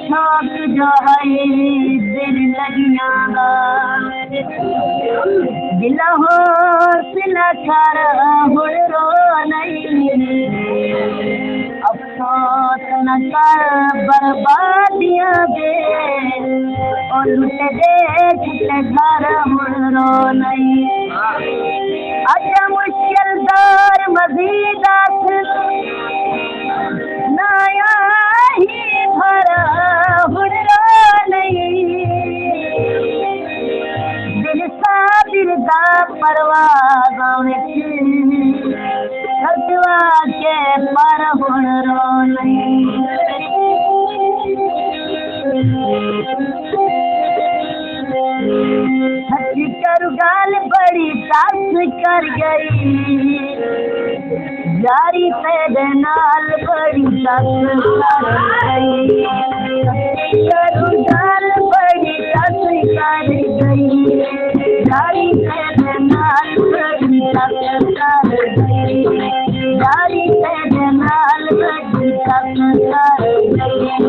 शौक जो है दिल लगियागा दिल हो सिला कर रो नहीं अफसोस न कर बर्बादियां दे और लुट दे छुटे घर रो नहीं अच्छा मुश्किल दौर मजीद नया ही भरा परवाज़ के पर रो नहीं सच्ची कर गाल बड़ी सास कर गई जारी पैदे नाल बड़ी सास कर गई सच्ची कर गाल बड़ी सास कर गई जारी पैदे नाल बड़ी सास कर गई जारी पैदे नाल बड़ी सास कर गई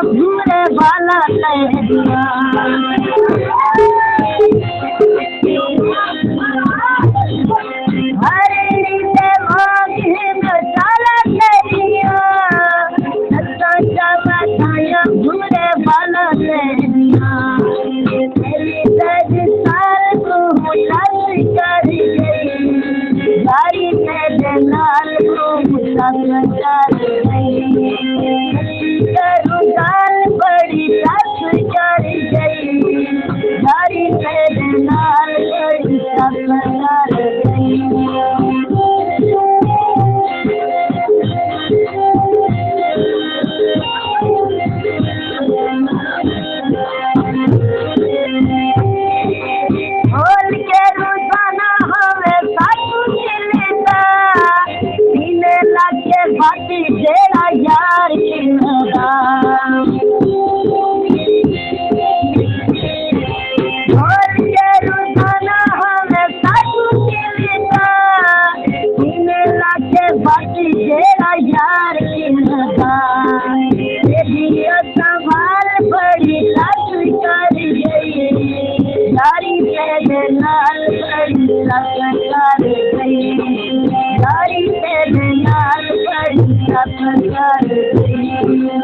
भूरे वाला दिया हरे भूरे वाला दिया साल कर गई गाड़ी मेरे नाल कर गई गाल बड़ी सास कर गई गाड़ी मेरे नाल बड़ी सास कर गई होल के रोजाना हमें सासू मिलता पीने लगे बाती जेड़ा यार चिन्हदा होल के रोजाना हमें सासू मिलता पीने लगे बाती जेड़ा यार चिन्हदा संभाल बड़ी सास कर गई गाड़ी तेरे नाल बड़ी सास कर गई गाड़ी तेरे नाल बड़ी सास कर गई